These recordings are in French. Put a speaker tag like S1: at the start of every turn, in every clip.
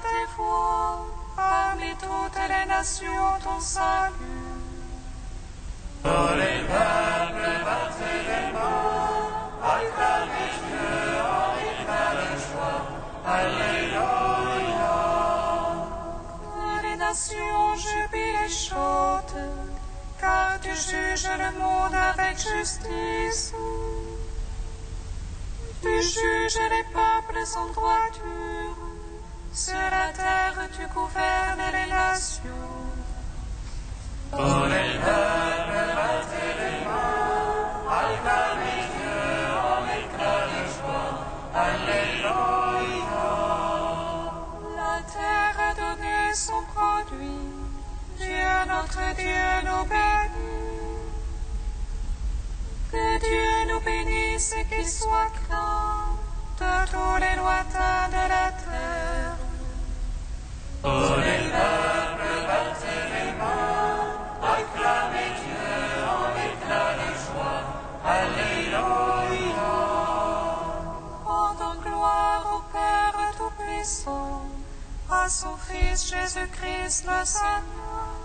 S1: tes voix, parmi toutes les nations ton salut.
S2: Tous les peuples battez les mains, acclamez Dieu en éclat de joie. Alléluia.
S1: Que les nations jubilent et chantent, car tu juges le monde avec justice. Tu juges les peuples en droiture, sur la terre tu gouvernes les nations.
S2: Tous les peuples battez les mains, acclamez Dieu en éclat de joie. Alléluia.
S1: La terre a donné son produit, Dieu notre Dieu nous bénit. Que Dieu nous bénisse et qu'il soit craint de tous les lointains de la terre.
S2: Tous les peuples battez les mains, acclamez Dieu en éclat de joie. Alléluia.
S1: Rendons gloire au Père Tout-Puissant, à son Fils Jésus-Christ le Seigneur,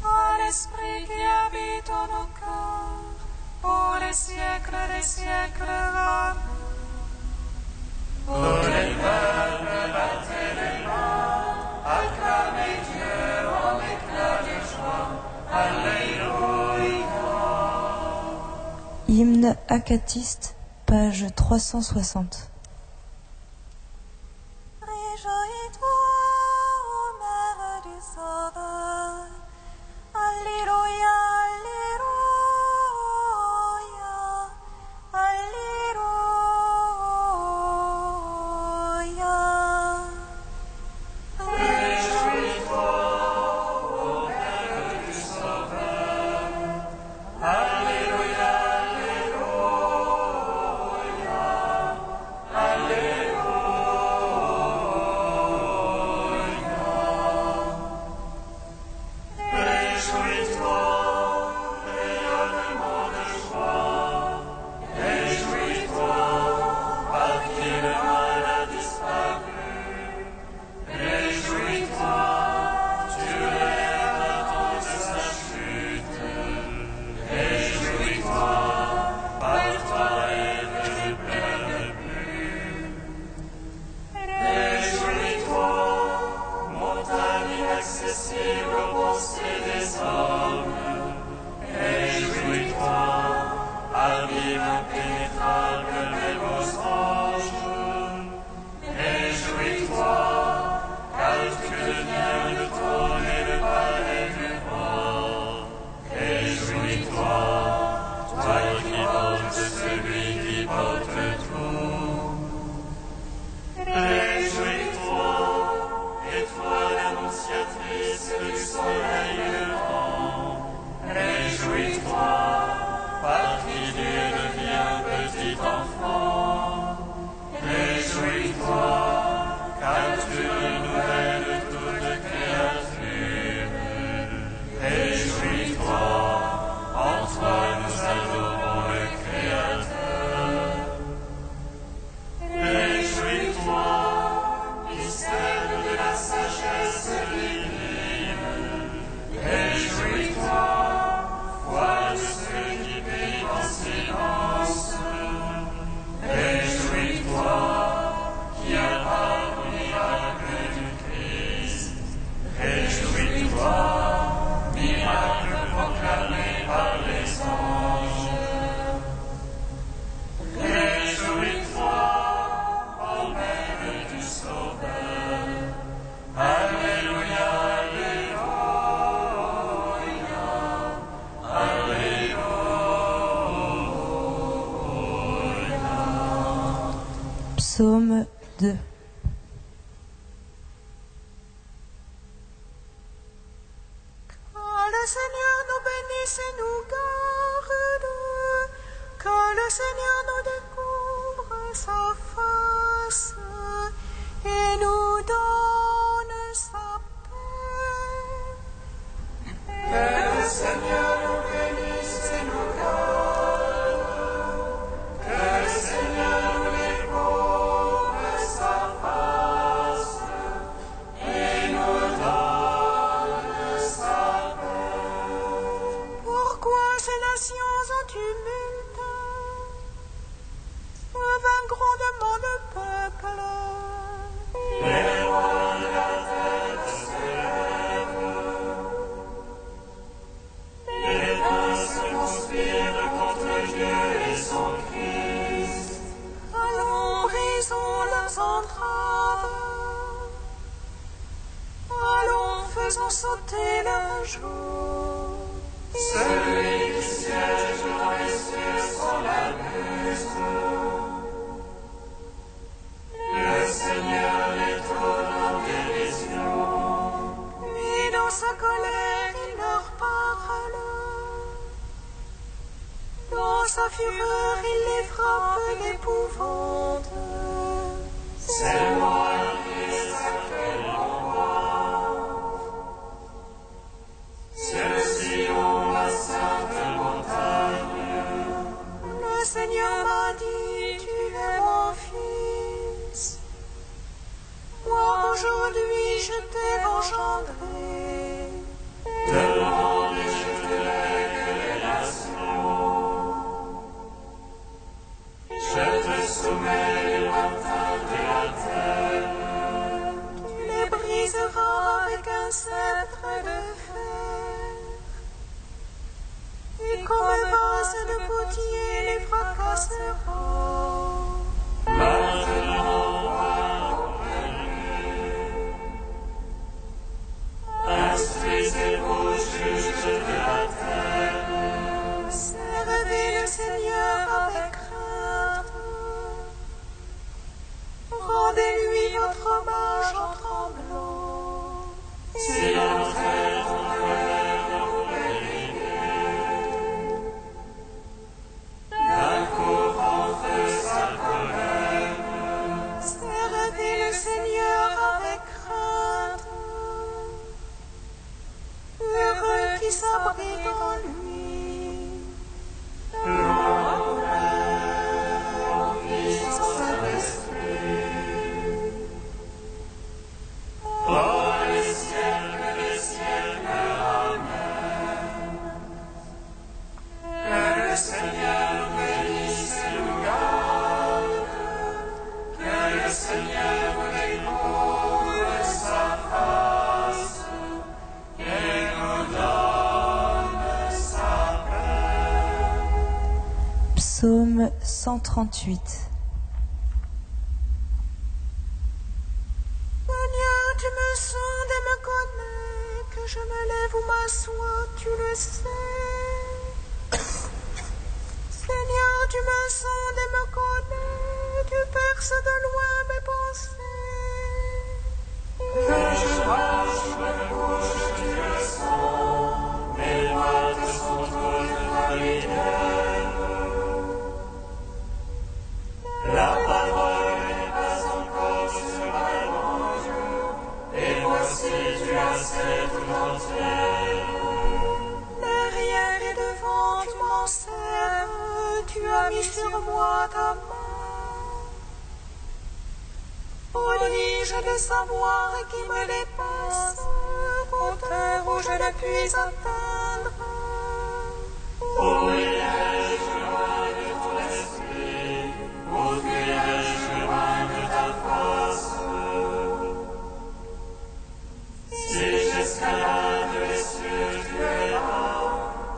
S1: à l'Esprit qui habite en nos cœurs, pour les siècles des siècles. Amen.
S2: Tous les peuples battez les mains, acclamez Dieu en éclat de joie. Alléluia.
S3: Hymne acatiste, page 360.
S4: Réjouis-toi, ô Mère du Sauveur. Alléluia, Alléluia, Alléluia.
S2: Réjouis-toi, ô Mère du Sauveur. Alléluia, Alléluia, Alléluia. Réjouis-toi, rayonnement de joie. Réjouis-toi, par qui le mal a disparu. Réjouis-toi, tu lèves de sa chute. Réjouis-toi, par toi Ève ne pleure plus. Réjouis-toi, montagne inaccessible aux pensées des hommes. Réjouis-toi, abîme impénétrable même aux anges. Réjouis-toi, car tu deviens le trône et le palais du roi. Réjouis-toi, toi qui portes celui qui porte tout. Réjouis-toi, étoile annonciatrice du soleil levant. Réjouis-toi, par qui Dieu devient petit enfant. Réjouis-toi, car tu renouvelles toute créature. Réjouis-toi, en toi nous adorons le Créateur. Réjouis-toi, mystère de la sagesse divine. Réjouis-toi, foi de ceux qui vivent en silence. Réjouis-toi, qui apparts au miracle du Christ. Réjouis-toi, miracle proclamé par les anges. Réjouis-toi, ô Mère du Sauveur. Alléluia, Alléluia, Alléluia.
S3: Psaume 2.
S4: Que le Seigneur nous bénisse et nous garde, que le Seigneur nous découvre sa face et nous donne sa paix.
S2: Que le Seigneur nous bénisse et nous garde. Que le Seigneur nous découvre sa face
S4: faisons sauter leur jour.
S2: Celui qui siège dans les cieux sans la mesure. Le Seigneur l'étonne en dérision.
S4: Puis dans sa colère, il leur parle. Dans sa fureur, il les frappe d'épouvante.
S2: C'est moi qui s'appelle en moi. C'est Sion, ma sainte montagne.
S4: Le Seigneur m'a dit, tu es mon fils. Moi aujourd'hui je t'ai engendré.
S2: Demande, je te lègue les nations. Je te soumets les montagnes de la terre.
S4: Tu les briseras avec un sceptre de fer. Et comme un vase de potier les fracassera.
S2: Maintenant, instruisez-vous, juges de la terre.
S4: Servez le Seigneur avec crainte. Rendez-lui votre hommage en tremblant.
S2: Si l'entrée en colère vous réunit, d'un coup rentre sa colère.
S4: Servez le Seigneur avec crainte. Heureux qui s'abrite en lui.
S2: Fils en Saint-Esprit. Oh, les ciels, amen. Que le Seigneur nous bénisse et nous garde. Que le Seigneur nous découvre sa face et nous donne sa paix.
S3: Psaume 138.
S4: Seigneur, tu me sondes et me connais, que je me lève ou m'assois, tu le sais. Seigneur, tu me sondes et me connais, tu perces de loin mes pensées.
S2: Que je marche, me couche, tu le sens. Mes doigts te sont toutes valides. La parole n'est pas encore sur ma langue. Et voici, tu as fait tout entière.
S4: Derrière et devant, tu m'en sers, tu as mis sur moi ta main. Prodige de savoir qui me dépasse, hauteur où je ne puis atteindre.
S2: Où irai-je loin de ton esprit? Où fuirai-je loin de ta face? Si j'escalade les cieux, tu es là.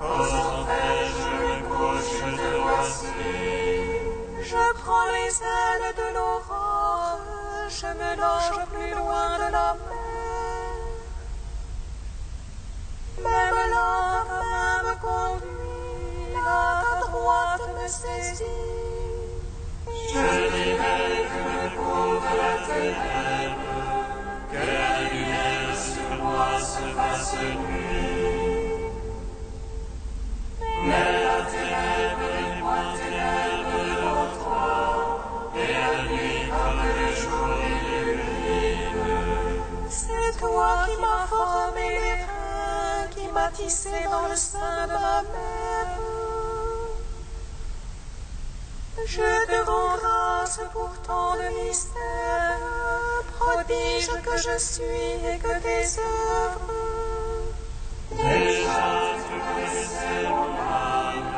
S2: Aux enfers, je me couche, te voici.
S4: Je prends les ailes de l'aurore, je me loge plus loin de la mer. Même là, ta main me conduit, là, ta droite me saisit.
S2: Je dirai que me couvre la ténèbre, que la lumière sur moi se fasse nuit. Mais la ténèbre n'est point ténèbre devant toi, et la nuit comme le jour illumine.
S4: C'est toi qui m'as formé les reins, qui m'as tissé dans le sein de ma mère. Je te rends grâce pour tant de mystères, prodige que je suis et que tes œuvres.
S2: Déjà tu connaissais mon âme,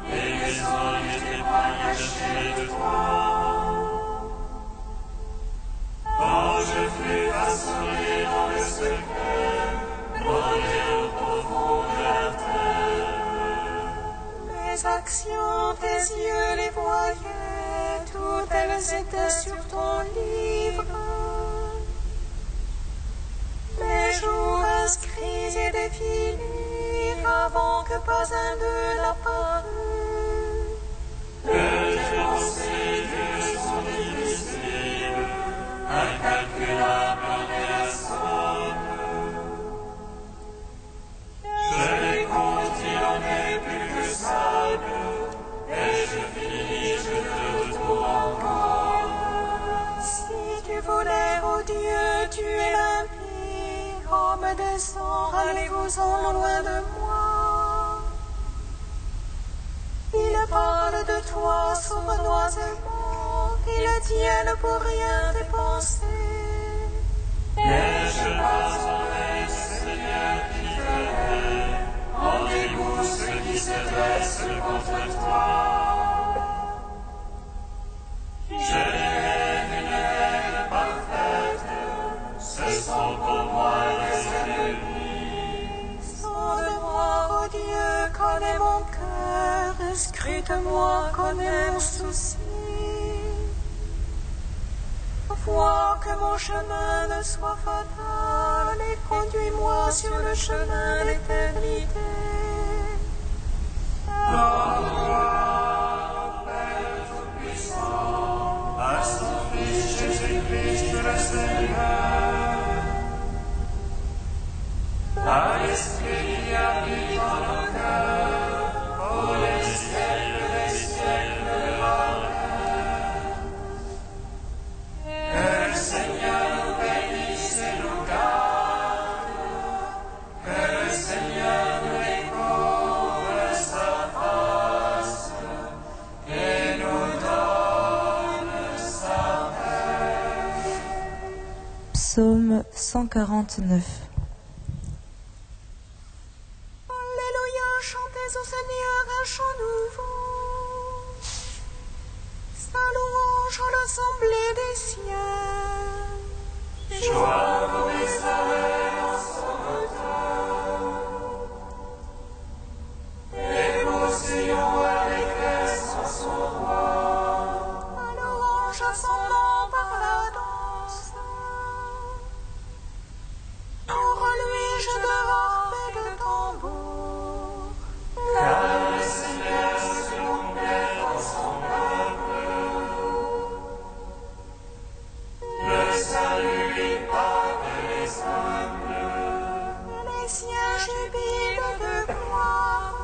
S2: et mes ans n'étaient pas cachés de toi. Quand je fus façonné dans le secret, brûlé au profond de la terre.
S4: Mes actions, tes yeux les voyaient, toutes elles étaient sur ton livre. Mes jours avant que pas un d'eux n'apparût.
S2: Que tes pensées, Dieu, sont difficiles, incalculables en personne. Je les compte, il en est plus que sable, et je finis, je te retrouve encore.
S4: Si tu voulais, ô Dieu, tu es limpide, homme de sang, allez-vous-en loin de moi. Ils parlent de toi sournoisement, ils tiennent pour rien tes pensées.
S2: N'ai-je pas enlevé, Seigneur, qui te hait, en dégoût ceux qui se dressent contre toi? Je les hais d'une haine parfaite, ce sont pour moi les ennemis.
S4: Sonde-moi, ô Dieu, connais mon cœur, scrute-moi, connais mon souci. Vois que mon chemin ne soit fatal et conduis-moi sur le chemin d'éternité.
S2: Gloire au Père Tout-Puissant, à son Fils Jésus-Christ le Seigneur, à l'Esprit qui habite en nos cœurs, pour les siècles des siècles. Amen. Que le Seigneur nous bénisse et nous garde, que le Seigneur nous découvre sa face et nous donne sa paix.
S3: Psaume 149.
S4: Alléluia, chantez au Seigneur un chant nouveau. Sa louange à l'assemblée des siens.
S2: Joie pour Israël en son auteur, émotion allégresse en son roi.
S4: La louange ascendant par la danse. Pour lui je de harpe et de tambour.
S2: Car le Seigneur se complète en son peuple. Le salut lui parle les humbles.
S4: Les siens jubilent de gloire.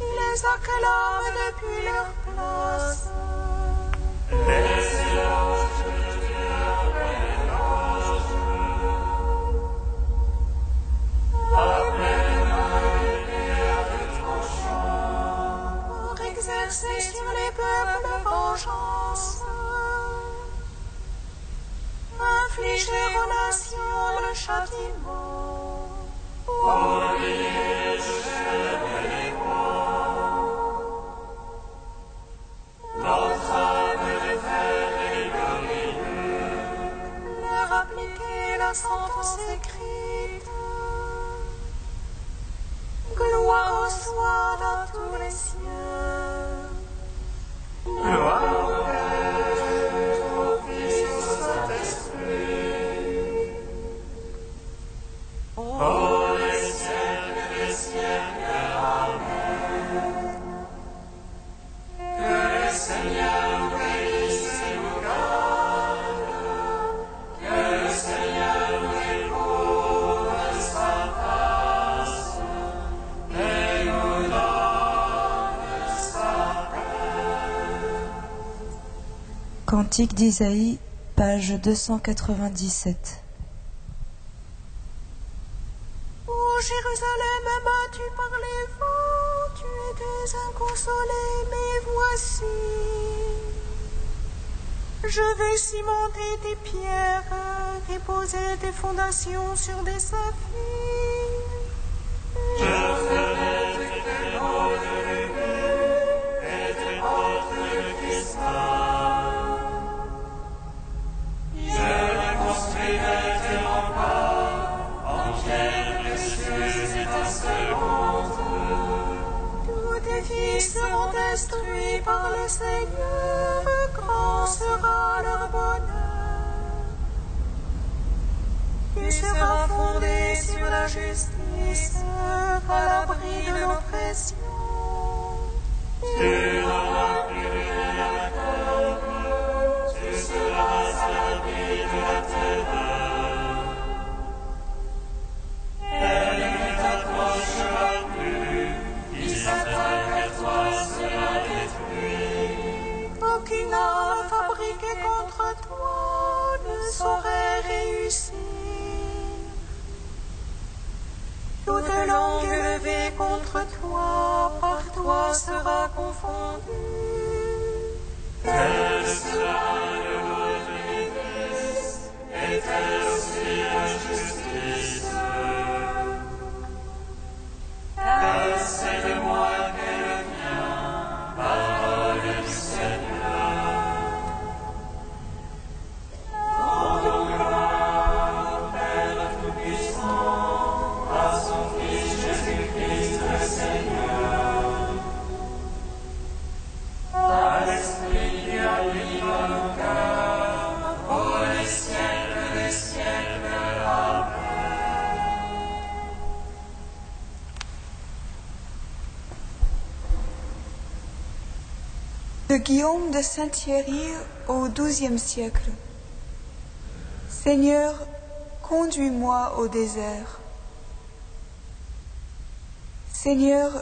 S4: Il les acclame depuis leur place.
S2: Les éloges de Dieu après l'éloge. Après l'épée de tranchant.
S4: Pour exercer sur les peuples vengeance. Infliger aux nations le châtiment.
S2: Pour lier le chêne et les bois. L'entrave des vers et glorieux.
S4: Leur appliquer la sentence écrite. Gloire soit dans tous les cieux.
S2: Gloire au Père, au Fils, au Saint-Esprit. Oh, les siècles des siècles, Amen. Que le Seigneur nous bénisse et nous garde, que le Seigneur nous découvre sa face et nous donne sa paix.
S3: Cantique d'Isaïe, page 297.
S4: Ô Jérusalem abattue par les vents, tu étais inconsolé, mais voici. Je vais cimenter tes pierres et poser tes fondations sur des saphirs.
S2: Je ferai tes mots de rubis et tes portes de cristal. Je reconstruirai tes remparts en pierre précieuse étincelante.
S4: Tous tes fils seront instruits par le Seigneur, grand sera leur bonheur. Tu seras fondé sur la justice, à l'abri de l'oppression.
S2: Tu n'auras plus rien à craindre, tu seras à l'abri de la terreur. Elle ne t'approchera plus, qui s'attaque à toi sera détruit.
S4: Aucune arme fabriquée contre toi ne saurait réussir. Toute langue levée contre toi, par toi sera confondue.
S2: Telle sera le mot de l'Église, et telle aussi la justice. Car c'est de moi qu'elle vient, parole du Seigneur. Rendons gloire au Père Tout-Puissant, à son Fils Jésus-Christ le Seigneur, à l'Esprit qui habite dans nos cœurs, pour les siècles des siècles. Amen.
S5: De Guillaume de Saint-Thierry au XIIe siècle. Seigneur, conduis-moi au désert. Seigneur,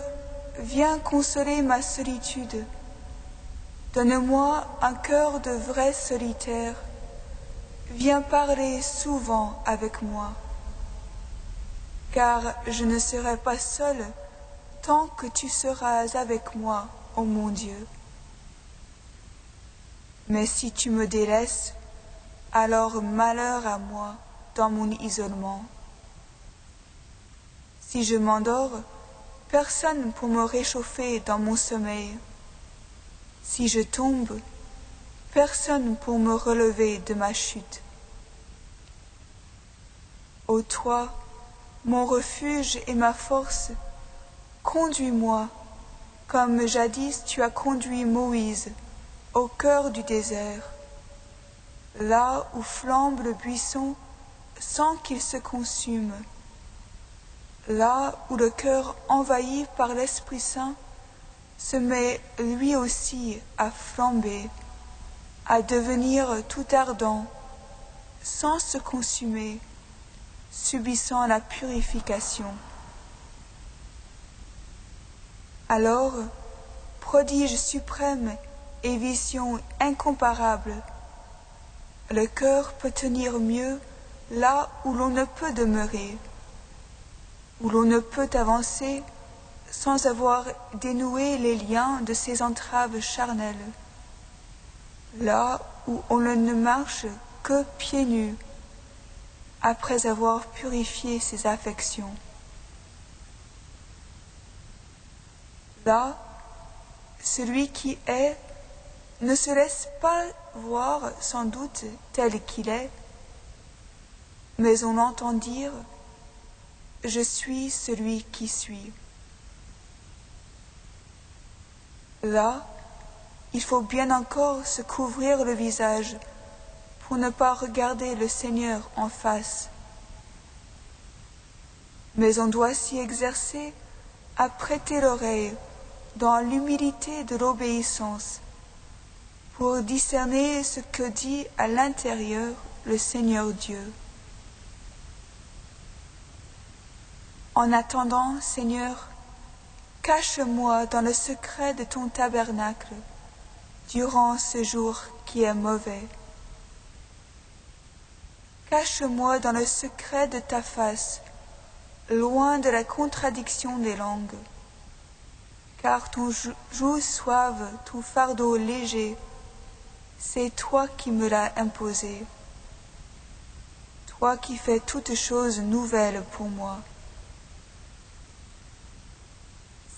S5: viens consoler ma solitude. Donne-moi un cœur de vrai solitaire. Viens parler souvent avec moi. Car je ne serai pas seul tant que tu seras avec moi, ô mon Dieu. Mais si tu me délaisses, alors malheur à moi dans mon isolement. Si je m'endors, personne pour me réchauffer dans mon sommeil. Si je tombe, personne pour me relever de ma chute. Ô toi, mon refuge et ma force, conduis-moi, comme jadis tu as conduit Moïse au cœur du désert, là où flambe le buisson sans qu'il se consume, là où le cœur envahi par l'Esprit Saint se met lui aussi à flamber, à devenir tout ardent, sans se consumer, subissant la purification. Alors, prodige suprême et vision incomparable, le cœur peut tenir mieux là où l'on ne peut demeurer, où l'on ne peut avancer sans avoir dénoué les liens de ses entraves charnelles, là où on ne marche que pieds nus, après avoir purifié ses affections. Là, celui qui est ne se laisse pas voir sans doute tel qu'il est, mais on l'entend dire « Je suis celui qui suis ». Là, il faut bien encore se couvrir le visage pour ne pas regarder le Seigneur en face. Mais on doit s'y exercer à prêter l'oreille dans l'humilité de l'obéissance, pour discerner ce que dit à l'intérieur le Seigneur Dieu. En attendant, Seigneur, cache-moi dans le secret de ton tabernacle durant ce jour qui est mauvais. Cache-moi dans le secret de ta face, loin de la contradiction des langues, car ton joug suave, ton fardeau léger, c'est toi qui me l'as imposé, toi qui fais toutes choses nouvelles pour moi.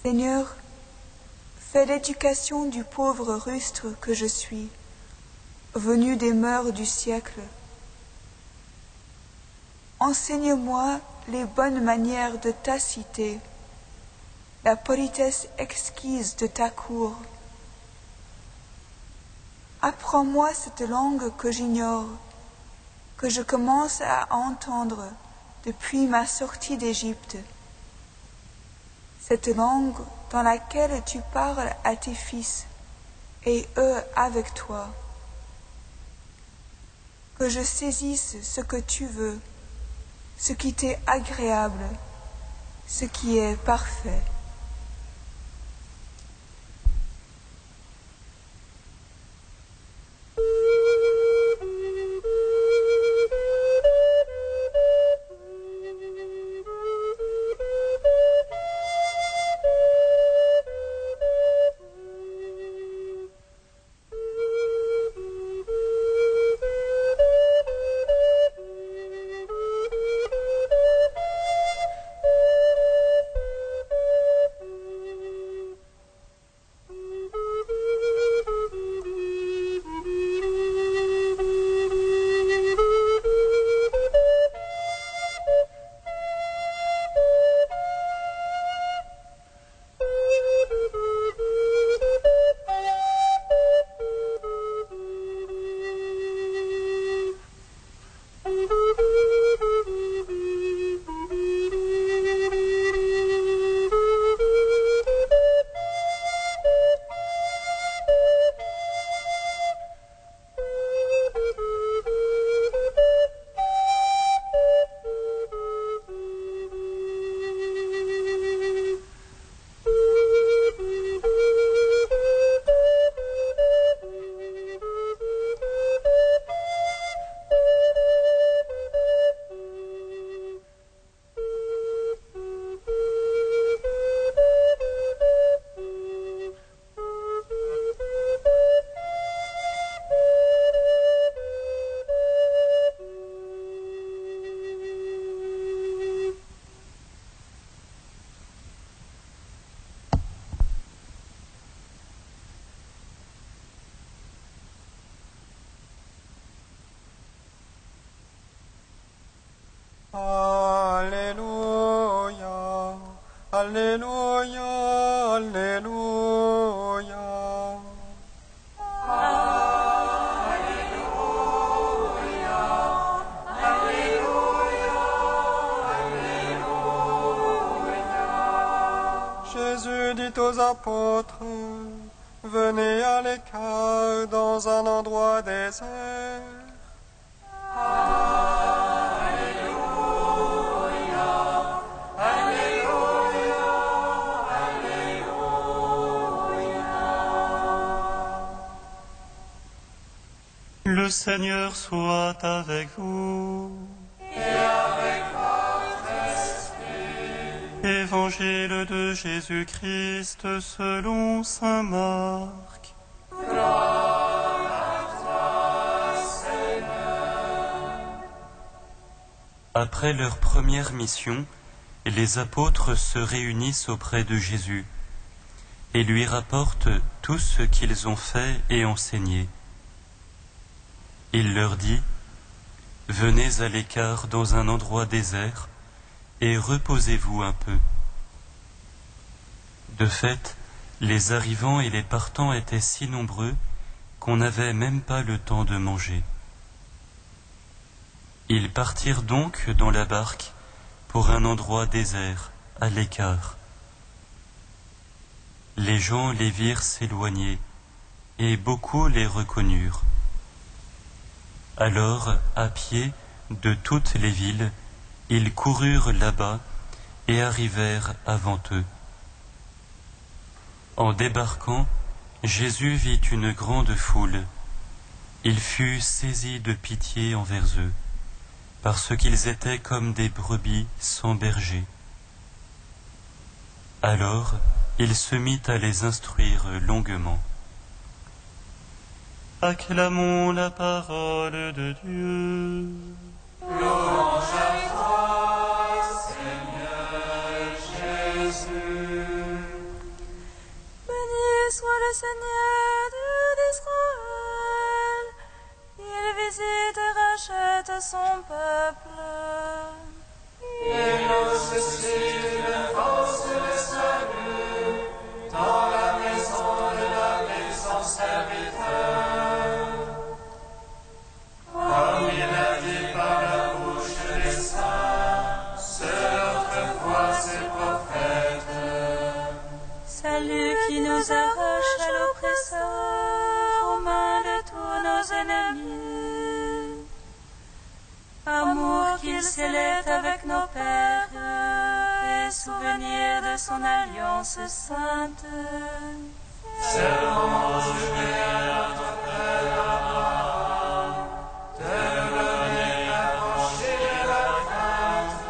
S5: Seigneur, fais l'éducation du pauvre rustre que je suis, venu des mœurs du siècle. Enseigne-moi les bonnes manières de ta cité, la politesse exquise de ta cour. Apprends-moi cette langue que j'ignore, que je commence à entendre, depuis ma sortie d'Égypte. Cette langue dans laquelle tu parles à tes fils, et eux avec toi. Que je saisisse ce que tu veux, ce qui t'est agréable, ce qui est parfait.
S6: Alléluia, Alléluia, Alléluia. Jésus dit aux apôtres, venez à l'écart dans un endroit désert.
S2: Le Seigneur soit avec vous.
S1: Et avec votre esprit.
S2: Évangile de Jésus-Christ selon saint Marc.
S1: Gloire à toi, Seigneur.
S2: Après leur première mission, les apôtres se réunissent auprès de Jésus et lui rapportent tout ce qu'ils ont fait et enseigné. Il leur dit, « Venez à l'écart dans un endroit désert et reposez-vous un peu. » De fait, les arrivants et les partants étaient si nombreux qu'on n'avait même pas le temps de manger. Ils partirent donc dans la barque pour un endroit désert, à l'écart. Les gens les virent s'éloigner et beaucoup les reconnurent. Alors, à pied, de toutes les villes, ils coururent là-bas et arrivèrent avant eux. En débarquant, Jésus vit une grande foule. Il fut saisi de pitié envers eux, parce qu'ils étaient comme des brebis sans berger. Alors, il se mit à les instruire longuement. Acclamons la parole de Dieu.
S1: Louange à toi, Seigneur Jésus.
S4: Béni soit le Seigneur Dieu d'Israël. Il visite et rachète son peuple.
S1: Il nous suscite une force de salut dans la maison de David, son serviteur. Comme il a dit par la bouche des saints, qu'il scellait avec nos pères et souvenir de son alliance sainte.
S2: Serment juré à notre Père Abraham, de nous donner à franchir la crainte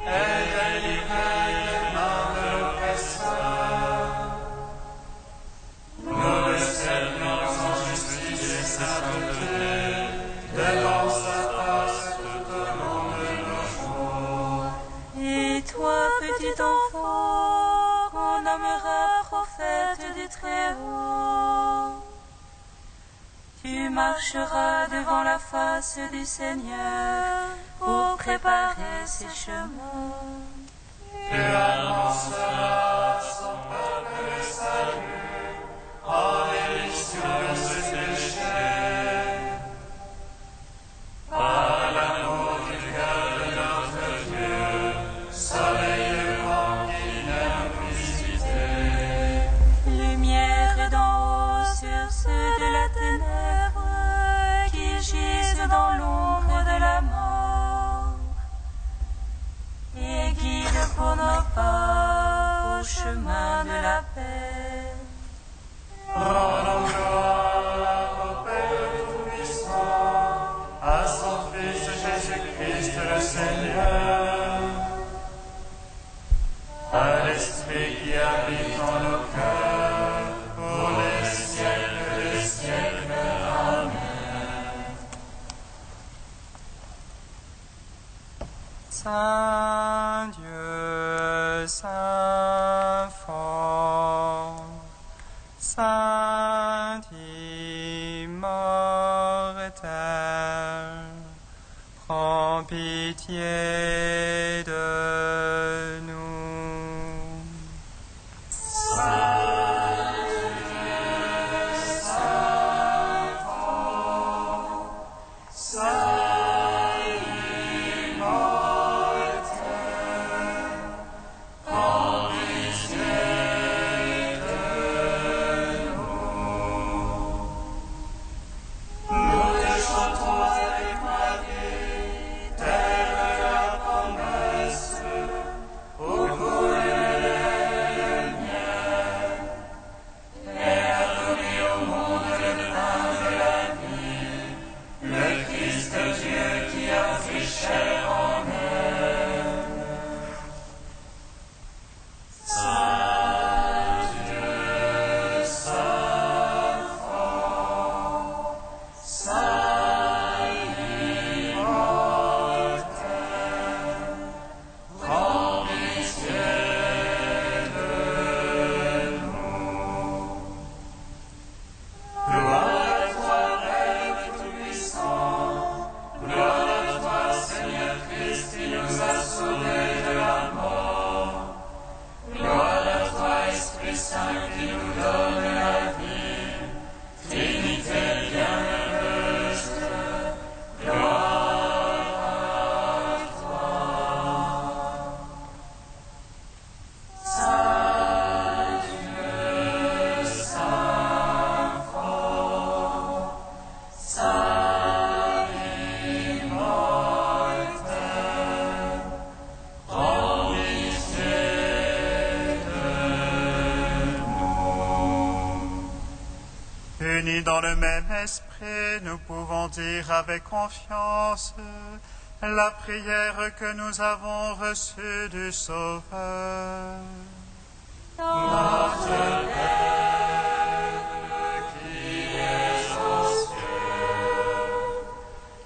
S2: et délivrer des mains de l'oppresseur. Nous le servons en justice et sainteté, devant sa face tout au long de nos jours.
S1: Et toi, petit enfant, qu'on nommera prophète du Très-Haut, tu marcheras devant la face du Seigneur pour préparer ses chemins.
S2: Tu annonceras à son peuple le salut, en rémission de ses péchés. Par l'amour du cœur de notre Dieu, soleil levant qui vient nous visiter.
S1: Lumière d'en haut sur ceux de la ténèbre qui gisent dans l'ombre de la mort, et guide pour nos pas au chemin de la paix.
S2: Rendons gloire au Père Tout-Puissant, à son Fils Jésus-Christ le Seigneur, à l'Esprit qui habite en nos cœurs, pour les siècles des siècles. Amen.
S6: Saint Dieu, Saint fort, Saint immortel, prends pitié de nous.
S7: Unis dans le même esprit, nous pouvons dire avec confiance la prière que nous avons reçue du Sauveur.
S2: Notre Père qui es aux cieux,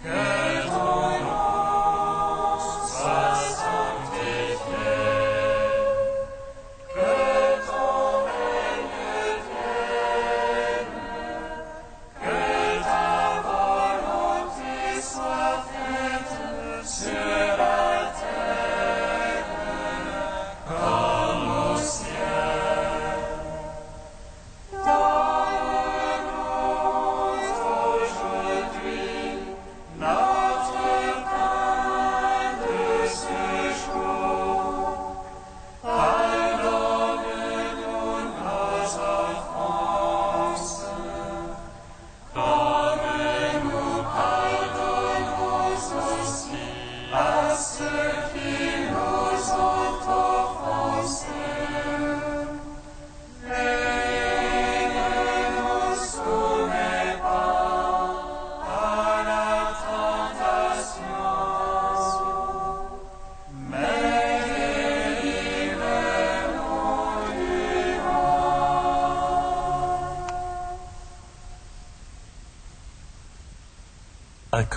S2: que ton nom soit sanctifié, que ton règne vienne, que ta volonté soit faite sur la terre comme au ciel.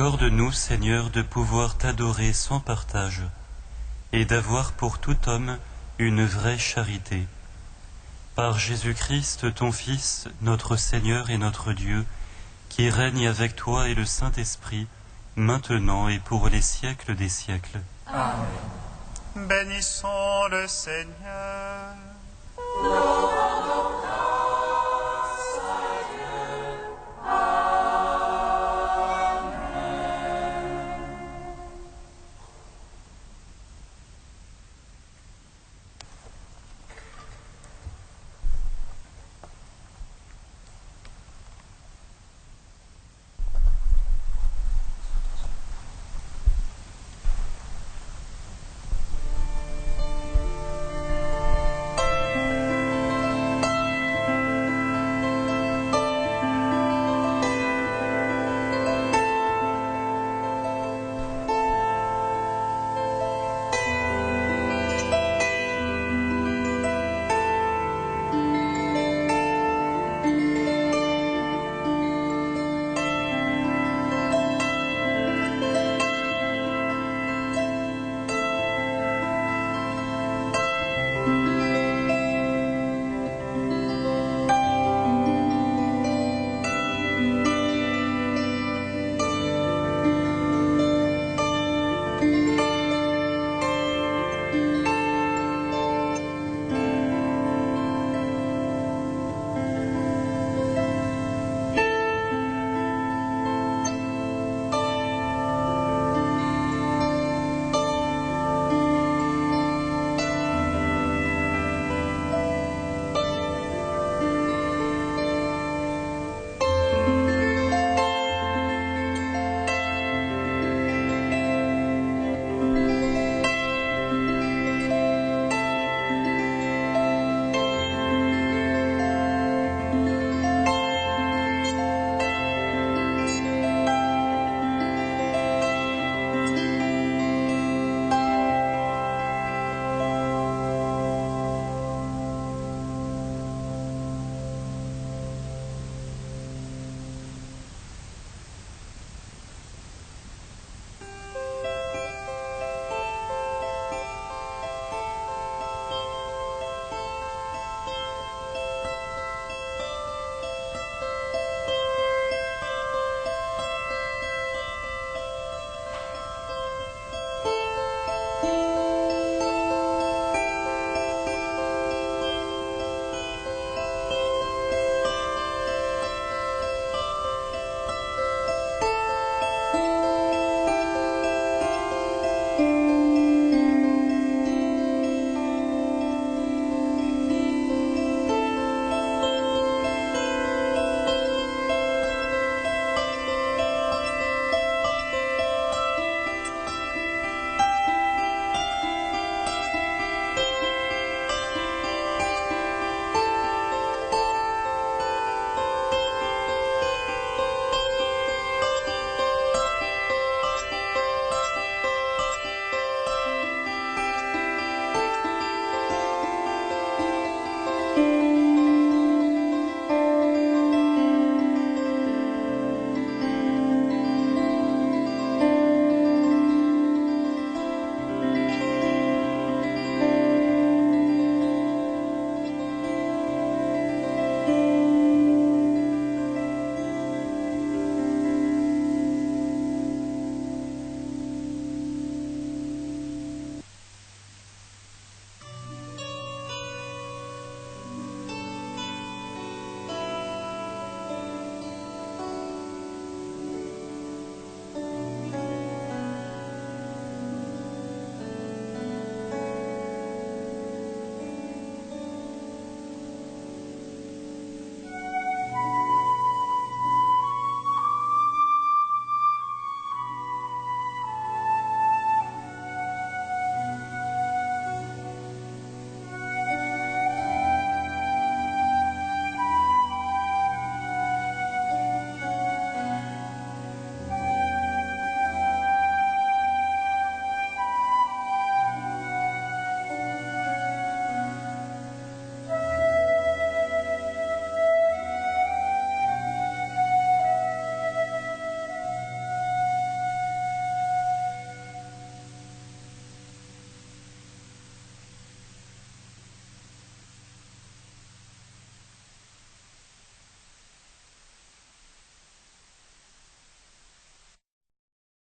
S8: Accorde-nous, Seigneur, de pouvoir t'adorer sans partage et d'avoir pour tout homme une vraie charité. Par Jésus-Christ, ton Fils, notre Seigneur et notre Dieu, qui règne avec toi et le Saint-Esprit, maintenant et pour les siècles des siècles.
S7: Amen. Bénissons le Seigneur.
S1: Louange